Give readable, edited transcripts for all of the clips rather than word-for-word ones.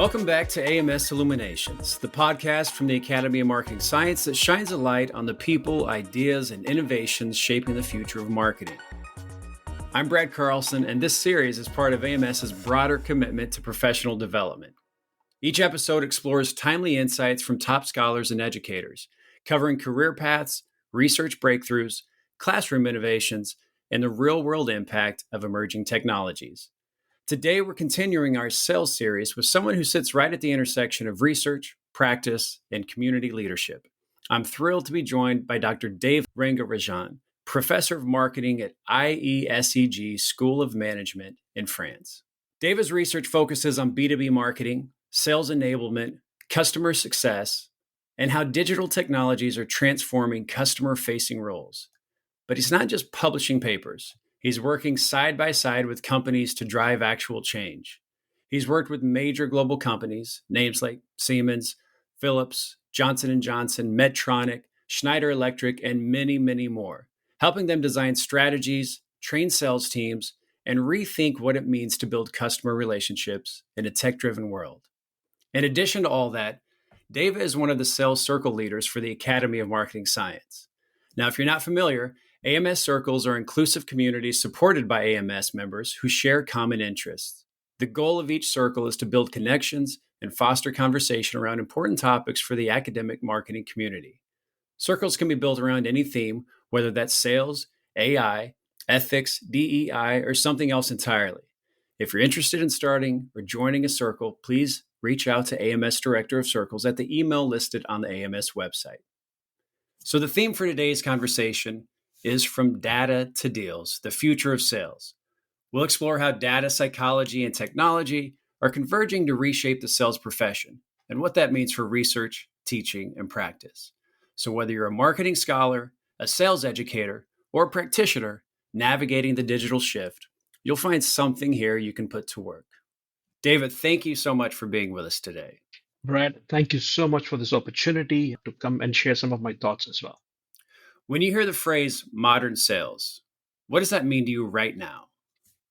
Welcome back to AMS Illuminations, the podcast from the Academy of Marketing Science that shines a light on the people, ideas, and innovations shaping the future of marketing. I'm Brad Carlson, and this series is part of AMS's broader commitment to professional development. Each episode explores timely insights from top scholars and educators, covering career paths, research breakthroughs, classroom innovations, and the real-world impact of emerging technologies. Today, we're continuing our sales series with someone who sits right at the intersection of research, practice, and community leadership. I'm thrilled to be joined by Dr. Deva Rangarajan, Professor of Marketing at IESEG School of Management in France. Deva's research focuses on B2B marketing, sales enablement, customer success, and how digital technologies are transforming customer-facing roles. But he's not just publishing papers. He's working side by side with companies to drive actual change. He's worked with major global companies, names like Siemens, Philips, Johnson & Johnson, Medtronic, Schneider Electric, and many, many more, helping them design strategies, train sales teams, and rethink what it means to build customer relationships in a tech-driven world. In addition to all that, Deva is one of the sales circle leaders for the Academy of Marketing Science. Now, if you're not familiar, AMS circles are inclusive communities supported by AMS members who share common interests. The goal of each circle is to build connections and foster conversation around important topics for the academic marketing community. Circles can be built around any theme, whether that's sales, AI, ethics, DEI, or something else entirely. If you're interested in starting or joining a circle, please reach out to AMS Director of Circles at the email listed on the AMS website. So the theme for today's conversation is From Data to Deals, the Future of Sales. We'll explore how data psychology and technology are converging to reshape the sales profession and what that means for research, teaching, and practice. So whether you're a marketing scholar, a sales educator, or a practitioner navigating the digital shift, you'll find something here you can put to work. David, thank you so much for being with us today. Brad, thank you so much for this opportunity to come and share some of my thoughts as well. When you hear the phrase modern sales, what does that mean to you right now?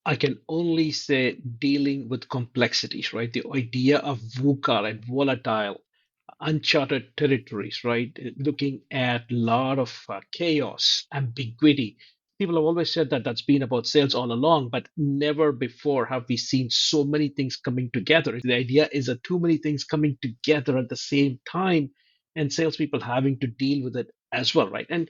I can only say dealing with complexities, right? The idea of VUCA and volatile, uncharted territories, right? Looking at a lot of chaos, ambiguity. People have always said that that's been about sales all along, but never before have we seen so many things coming together. The idea is that too many things coming together at the same time, and salespeople having to deal with it as well, right? And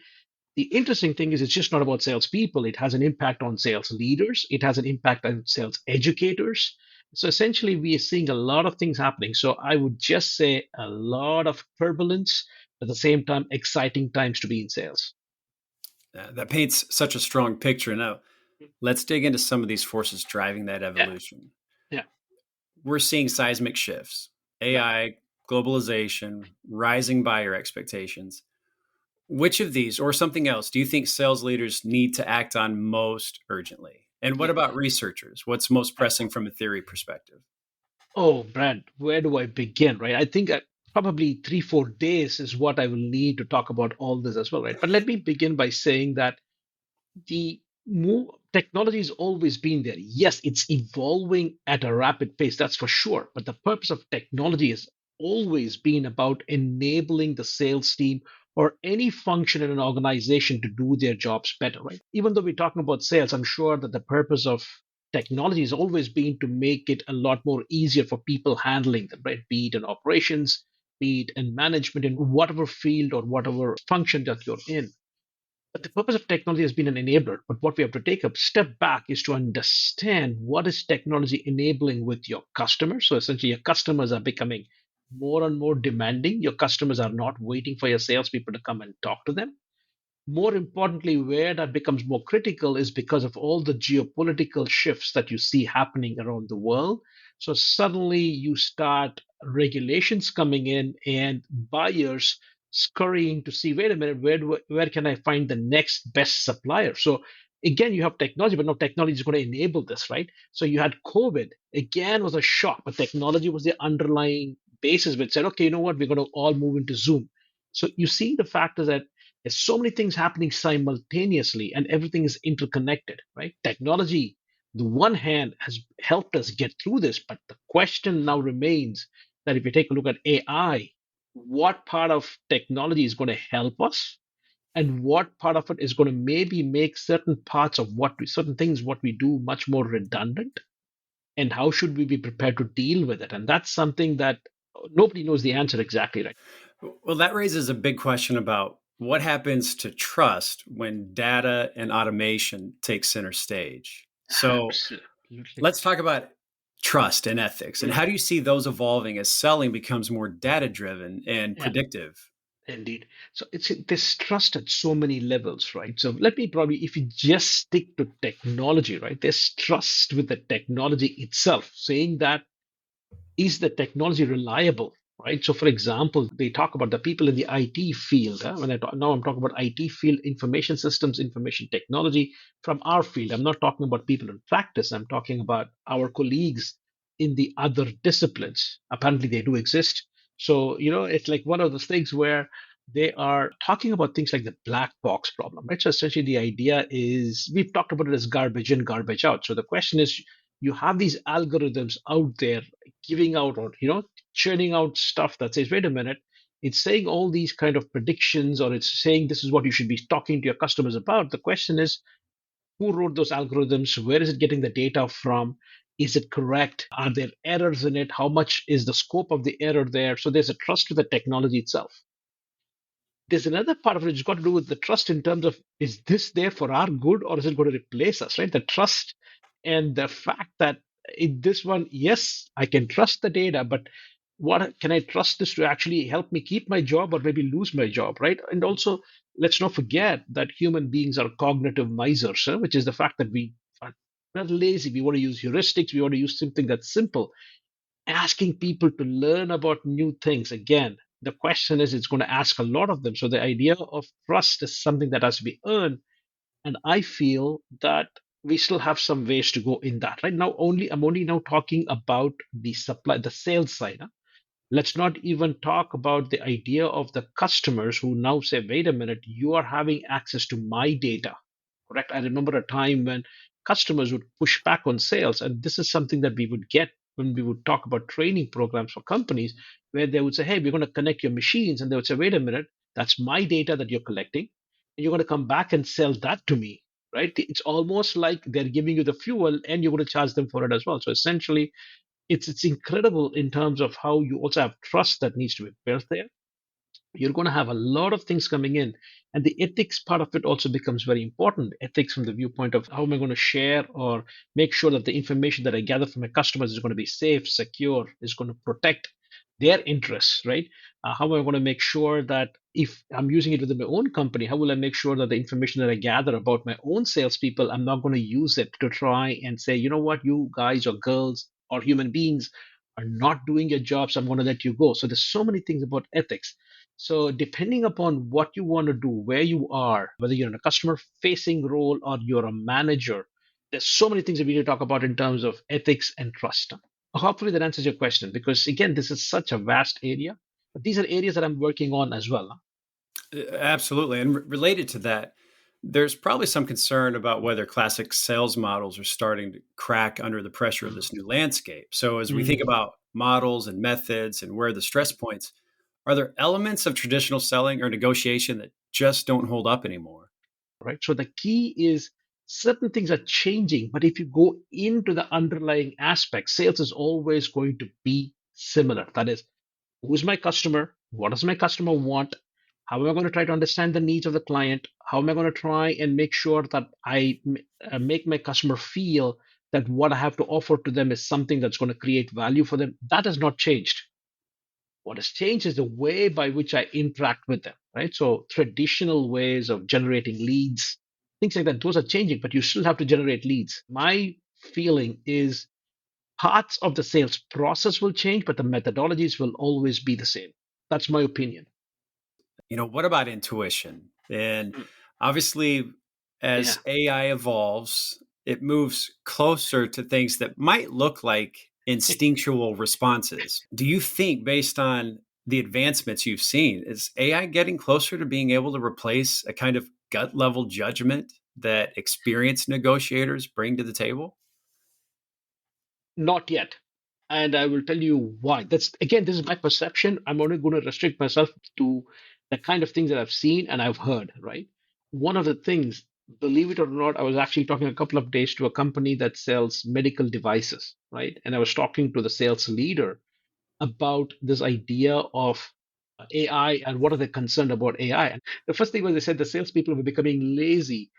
the interesting thing is it's just not about salespeople. It has an impact on sales leaders. It has an impact on sales educators. So essentially, we are seeing a lot of things happening. So I would just say a lot of turbulence, at the same time, exciting times to be in sales. That paints such a strong picture. Now, let's dig into some of these forces driving that evolution. Yeah. We're seeing seismic shifts, AI, globalization, rising buyer expectations. Which of these or something else do you think sales leaders need to act on most urgently? And what about researchers? What's most pressing from a theory perspective? Oh, Brad, where do I begin, right? I think probably 3, 4 days is what I will need to talk about all this as well, right? But let me begin by saying that the technology has always been there. Yes, it's evolving at a rapid pace, that's for sure. But the purpose of technology has always been about enabling the sales team or any function in an organization to do their jobs better, right? Even though we're talking about sales, I'm sure that the purpose of technology has always been to make it a lot more easier for people handling them, right? Be it in operations, be it in management, in whatever field or whatever function that you're in. But the purpose of technology has been an enabler. But what we have to take a step back is to understand what is technology enabling with your customers. So essentially, your customers are becoming more and more demanding. Your customers are not waiting for your salespeople to come and talk to them. More importantly, where that becomes more critical is because of all the geopolitical shifts that you see happening around the world. So suddenly you start regulations coming in and buyers scurrying to see, wait a minute, where can I find the next best supplier? So again, you have technology, but now technology is going to enable this, right? So you had COVID, again, was a shock, but technology was the underlying basis which said, okay, you know what, we're going to all move into Zoom. So you see the fact is that there's so many things happening simultaneously and everything is interconnected, right? Technology the one hand has helped us get through this, but the question now remains that if you take a look at AI, what part of technology is going to help us, and what part of it is going to maybe make certain parts of certain things what we do much more redundant, and how should we be prepared to deal with it? And that's something that nobody knows the answer exactly, right? Well, that raises a big question about what happens to trust when data and automation take center stage. So Absolutely. let's talk about trust and ethics. And how do you see those evolving as selling becomes more data driven and Yeah, predictive? indeed. So it's this trust at so many levels, right? So let me probably, if you just stick to technology, right? There's trust with the technology itself, saying that is the technology reliable, right? So, for example, they talk about the people in the IT field. When now I'm talking about IT field, information systems, information technology from our field. I'm not talking about people in practice. I'm talking about our colleagues in the other disciplines. Apparently, they do exist. So, it's like one of those things where they are talking about things like the black box problem, right? So, essentially, the idea is we've talked about it as garbage in, garbage out. So, the question is, you have these algorithms out there giving out, or churning out stuff that says, wait a minute, it's saying all these kind of predictions, or it's saying this is what you should be talking to your customers about. The question is, who wrote those algorithms? Where is it getting the data from? Is it correct? Are there errors in it? How much is the scope of the error there? So there's a trust to the technology itself. There's another part of it which has got to do with the trust in terms of, is this there for our good, or is it going to replace us, right? The trust and the fact that in this one, yes, I can trust the data, but what can I trust this to actually help me keep my job or maybe lose my job, right? And also, let's not forget that human beings are cognitive misers, which is the fact that we are not lazy. We want to use heuristics. We want to use something that's simple. Asking people to learn about new things, again, the question is, it's going to ask a lot of them. So the idea of trust is something that has to be earned, and I feel that we still have some ways to go in that. Right now, I'm only now talking about the supply, the sales side. Let's not even talk about the idea of the customers who now say, wait a minute, you are having access to my data. Correct. I remember a time when customers would push back on sales. And this is something that we would get when we would talk about training programs for companies, where they would say, hey, we're going to connect your machines. And they would say, wait a minute, that's my data that you're collecting. And you're going to come back and sell that to me. Right. It's almost like they're giving you the fuel and you're going to charge them for it as well. So essentially, it's incredible in terms of how you also have trust that needs to be built there. You're going to have a lot of things coming in, and the ethics part of it also becomes very important. Ethics from the viewpoint of, how am I going to share or make sure that the information that I gather from my customers is going to be safe, secure, is going to protect their interests, right? How am I going to make sure that if I'm using it within my own company, how will I make sure that the information that I gather about my own salespeople, I'm not going to use it to try and say, you know what, you guys or girls or human beings are not doing your jobs, I'm going to let you go. So there's so many things about ethics. So depending upon what you want to do, where you are, whether you're in a customer facing role or you're a manager, there's so many things that we need to talk about in terms of ethics and trust. Hopefully that answers your question, because again, this is such a vast area, but these are areas that I'm working on as well. Absolutely. And related to that, there's probably some concern about whether classic sales models are starting to crack under the pressure of this new landscape. So, as we think Mm, about models and methods and where the stress points, are there elements of traditional selling or negotiation that just don't hold up anymore? right. So the key is, certain things are changing, but if you go into the underlying aspects, sales is always going to be similar. That is, who's my customer? What does my customer want? How am I going to try to understand the needs of the client? How am I going to try and make sure that make my customer feel that what I have to offer to them is something that's going to create value for them? That has not changed. What has changed is the way by which I interact with them, right? So traditional ways of generating leads, things like that, those are changing, but you still have to generate leads. My feeling is parts of the sales process will change, but the methodologies will always be the same. That's my opinion. What about intuition? And Mm. obviously, Yeah. as AI evolves, it moves closer to things that might look like instinctual responses. Do you think, based on the advancements you've seen, is AI getting closer to being able to replace a kind of gut level judgment that experienced negotiators bring to the table? Not yet. And I will tell you why. That's again, this is my perception. I'm only going to restrict myself to the kind of things that I've seen and I've heard, right? One of the things, believe it or not, I was actually talking a couple of days to a company that sells medical devices, right? And I was talking to the sales leader about this idea of AI and what are they concerned about AI. And the first thing was they said the salespeople were becoming lazy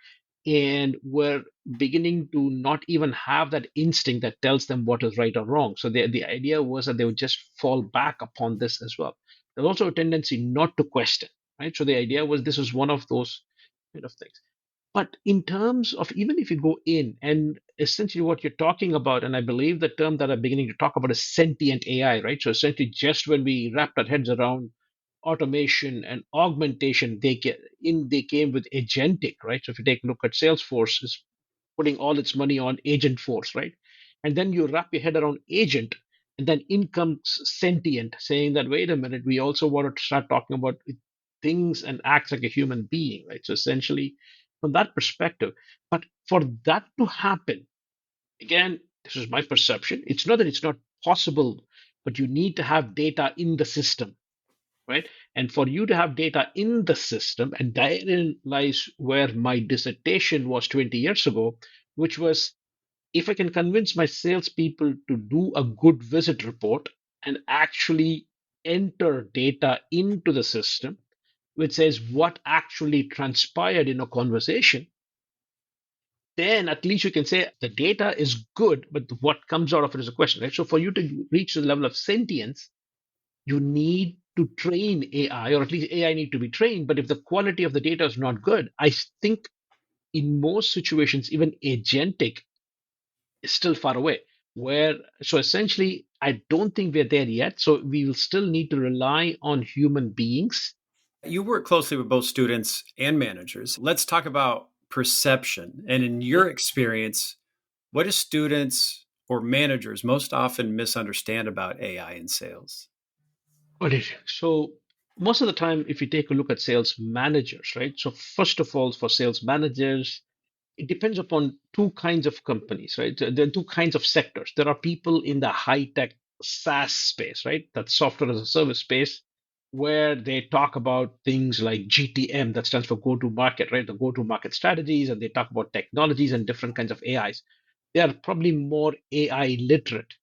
and were beginning to not even have that instinct that tells them what is right or wrong. So the idea was that they would just fall back upon this as well. There's also a tendency not to question, right? So the idea was this was one of those kind of things. But in terms of even if you go in and essentially what you're talking about, and I believe the term that I'm beginning to talk about is sentient AI, right? So essentially, just when we wrapped our heads around automation and augmentation, they came with agentic, right? So if you take a look at Salesforce, is putting all its money on agent force, right? And then you wrap your head around agent, and then in comes sentient, saying that wait a minute, we also want to start talking about things and acts like a human being, right? So essentially, from that perspective, but for that to happen, again, this is my perception. It's not that it's not possible, but you need to have data in the system, right? And for you to have data in the system, and therein lies where my dissertation was 20 years ago, which was if I can convince my salespeople to do a good visit report and actually enter data into the system, which says what actually transpired in a conversation, then at least you can say the data is good, but what comes out of it is a question, right? So for you to reach the level of sentience, you need to train AI, or at least AI need to be trained. But if the quality of the data is not good, I think in most situations, even agentic is still far away. Where so essentially, I don't think we're there yet. So we will still need to rely on human beings. You work closely with both students and managers. Let's talk about perception. And in your experience, what do students or managers most often misunderstand about AI in sales? Got it. So most of the time, if you take a look at sales managers, right? So first of all, for sales managers, it depends upon two kinds of companies, right? There are two kinds of sectors. There are people in the high tech SaaS space, right? That's software as a service space, where they talk about things like GTM, that stands for go to market, right? The go to market strategies, and they talk about technologies and different kinds of AIs. They are probably more AI literate.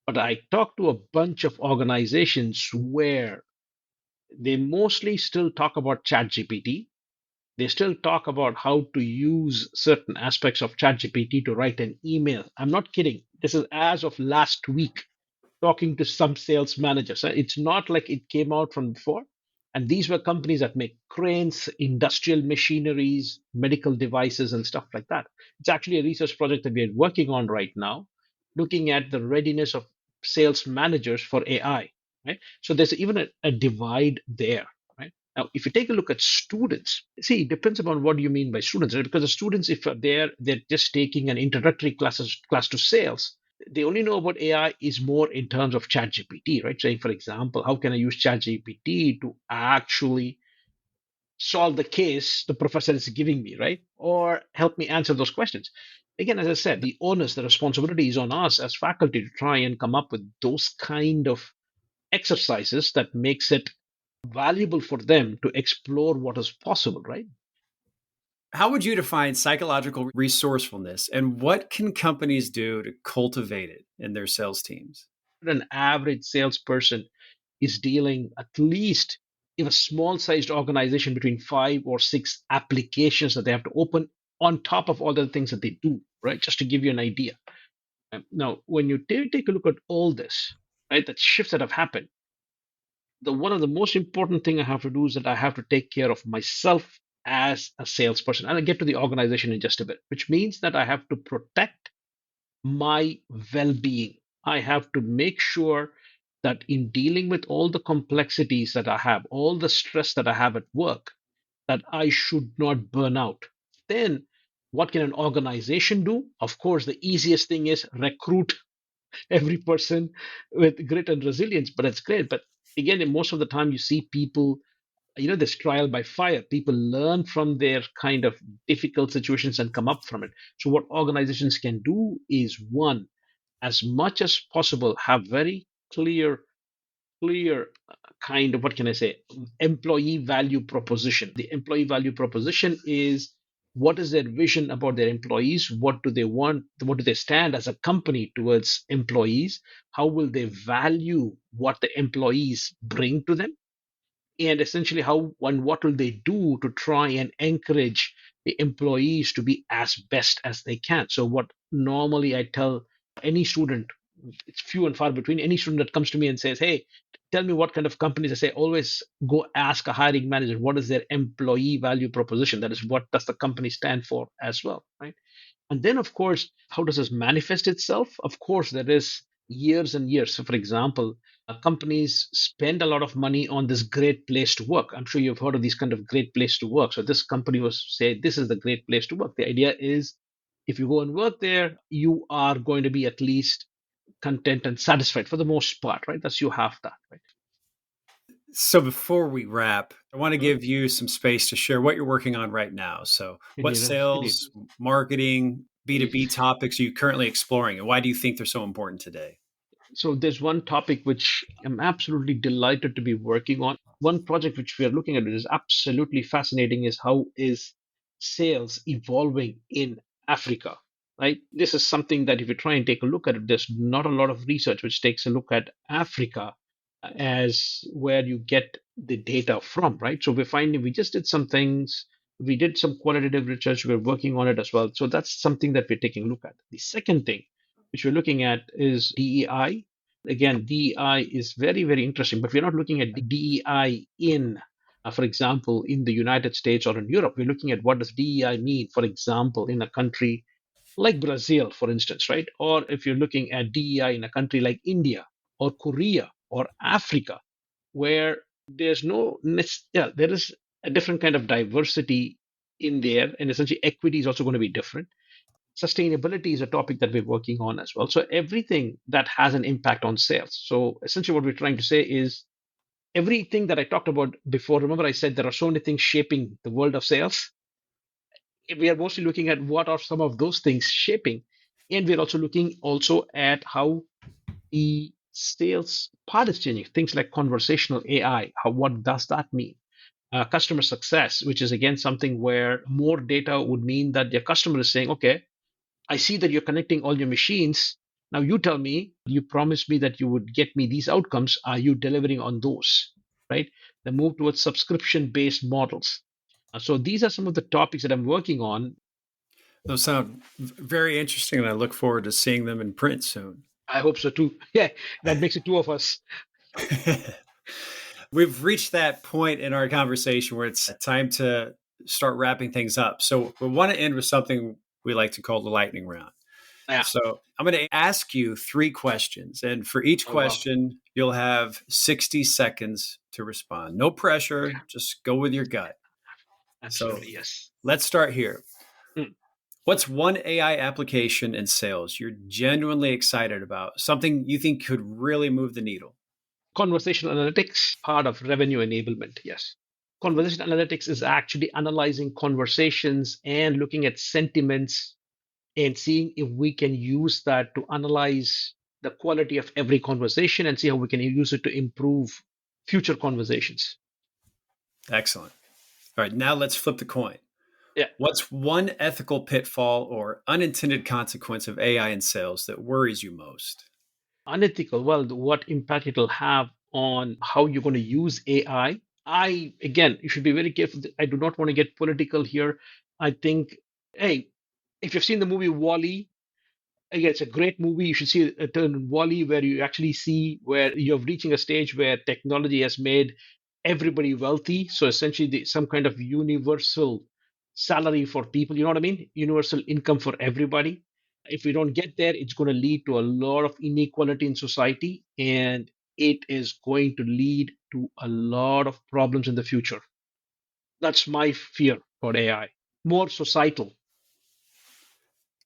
But I talk to a bunch of organizations where they mostly still talk about ChatGPT. They still talk about how to use certain aspects of ChatGPT to write an email. I'm not kidding. This is as of last week, talking to some sales managers. It's not like it came out from before. And these were companies that make cranes, industrial machineries, medical devices, and stuff like that. It's actually a research project that we're working on right now, looking at the readiness of sales managers for AI. Right. So there's even a divide there. Right. Now, if you take a look at students, see, it depends upon what you mean by students, right? Because the students, if they're just taking an introductory class to sales, they only know about AI is more in terms of ChatGPT, right? Saying, for example, how can I use ChatGPT to actually solve the case the professor is giving me, right? Or help me answer those questions. Again, as I said, the onus, the responsibility is on us as faculty to try and come up with those kind of exercises that makes it valuable for them to explore what is possible, right? How would you define psychological resourcefulness and what can companies do to cultivate it in their sales teams? An average salesperson is dealing at least if a small sized organization between 5 or 6 applications that they have to open on top of all the things that they do, right? Just to give you an idea. Now, when you take a look at all this, right, the shifts that have happened, the one of the most important thing I have to do is that I have to take care of myself as a salesperson. And I'll get to the organization in just a bit, which means that I have to protect my well being. I have to make sure that in dealing with all the complexities that I have, all the stress that I have at work, that I should not burn out. Then, what can an organization do? Of course, the easiest thing is recruit every person with grit and resilience, but that's great. But again, most of the time, you see people, this trial by fire. People learn from their kind of difficult situations and come up from it. So, what organizations can do is one, as much as possible, have very clear kind of, what can I say, employee value proposition. The employee value proposition is, what is their vision about their employees? What do they want? What do they stand as a company towards employees? How will they value what the employees bring to them? And essentially, how and what will they do to try and encourage the employees to be as best as they can? So what normally I tell any student, it's few and far between, any student that comes to me and says, hey, tell me what kind of companies, I say, always go ask a hiring manager, what is their employee value proposition? That is, what does the company stand for as well, right? And then, of course, how does this manifest itself? Of course, there is years and years. So, for example, companies spend a lot of money on this great place to work. I'm sure you've heard of these kind of great place to work. So, this company was say, this is the great place to work. The idea is, if you go and work there, you are going to be at least content and satisfied for the most part, right? That's, you have that, right? So before we wrap, I want to Mhm. give you some space to share what you're working on right now. So, what Indeed, indeed. sales, marketing, B2B topics are you currently exploring, and why do you think they're so important today? So there's one topic which I'm absolutely delighted to be working on. One project which we are looking at, which is absolutely fascinating, is how is sales evolving in Africa, right? This is something that if you try and take a look at it, there's not a lot of research which takes a look at Africa as where you get the data from, right? So we're finding, we just did some things, we did some qualitative research, we're working on it as well. So that's something that we're taking a look at. The second thing which we're looking at is DEI. Again, DEI is very, very interesting, but we're not looking at DEI in, for example, in the United States or in Europe. We're looking at what does DEI mean, for example, in a country like Brazil, for instance, right? Or if you're looking at DEI in a country like India or Korea or Africa, where there's no, yeah, there is a different kind of diversity in there, and essentially equity is also going to be different. Sustainability is a topic that we're working on as well. So everything that has an impact on sales. So essentially, what we're trying to say is everything that I talked about before. Remember, I said there are so many things shaping the world of sales. We are mostly looking at what are some of those things shaping, and we're also looking also at how the sales part is changing. Things like conversational AI. How, what does that mean? Customer success, which is again something where more data would mean that your customer is saying, okay, I see that you're connecting all your machines. Now you tell me, you promised me that you would get me these outcomes. Are you delivering on those? Right? The move towards subscription based models. So these are some of the topics that I'm working on. Those sound very interesting, and I look forward to seeing them in print soon. I hope so too. Yeah, that makes it two of us. We've reached that point in our conversation where it's time to start wrapping things up. So, we want to end with something we like to call the lightning round. Yeah. So I'm going to ask you three questions. And for each Oh, wow. question, you'll have 60 seconds to respond. No Okay. pressure, just go with your gut. So Absolutely. Yes. let's start here. Hmm. What's one AI application in sales you're genuinely excited about? Something you think could really move the needle? Conversational analytics, part of revenue enablement. Yes. Conversation analytics is actually analyzing conversations and looking at sentiments and seeing if we can use that to analyze the quality of every conversation and see how we can use it to improve future conversations. Excellent. All right, now let's flip the coin. Yeah. What's one ethical pitfall or unintended consequence of AI in sales that worries you most? Unethical, well, what impact it'll have on how you're going to use AI. Again, you should be very careful. I do not want to get political here. I think, hey, if you've seen the movie Wall-E, again, it's a great movie. You should see a turn in Wall-E where you actually see where you're reaching a stage where technology has made everybody wealthy. So essentially, some kind of universal salary for people. You know what I mean? Universal income for everybody. If we don't get there, it's going to lead to a lot of inequality in society, and it is going to lead to a lot of problems in the future. That's my fear for AI. More societal.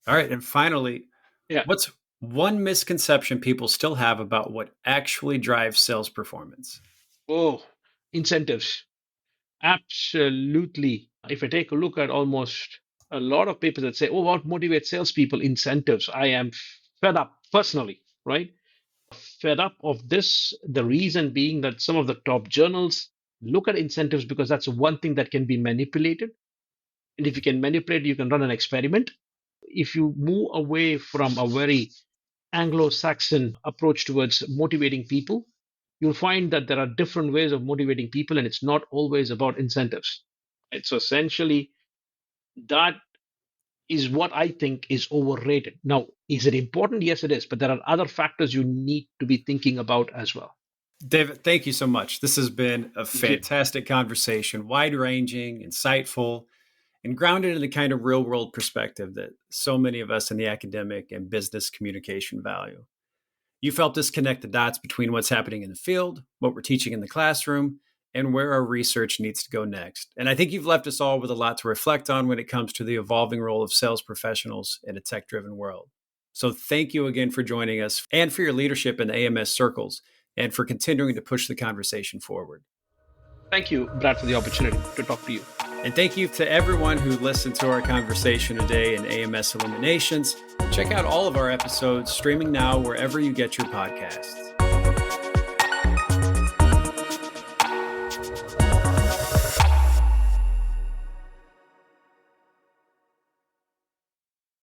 All right, and finally, Yeah. what's one misconception people still have about what actually drives sales performance? Oh, incentives. Absolutely. If I take a look at almost a lot of papers that say, oh, what motivates salespeople? Incentives. I am fed up personally, right? Fed up of this. The reason being that some of the top journals look at incentives because that's one thing that can be manipulated. And if you can manipulate, you can run an experiment. If you move away from a very Anglo-Saxon approach towards motivating people, you'll find that there are different ways of motivating people, and it's not always about incentives. Right? So essentially, that is what I think is overrated. Now, is it important? Yes, it is. But there are other factors you need to be thinking about as well. David, thank you so much. This has been a Thank you. fantastic conversation, wide ranging, insightful, and grounded in the kind of real world perspective that so many of us in the academic and business communication value. You've helped us connect the dots between what's happening in the field, what we're teaching in the classroom, and where our research needs to go next. And I think you've left us all with a lot to reflect on when it comes to the evolving role of sales professionals in a tech-driven world. So thank you again for joining us and for your leadership in the AMS circles and for continuing to push the conversation forward. Thank you, Brad, for the opportunity to talk to you. And thank you to everyone who listened to our conversation today in AMS Illuminations. Check out all of our episodes streaming now wherever you get your podcasts.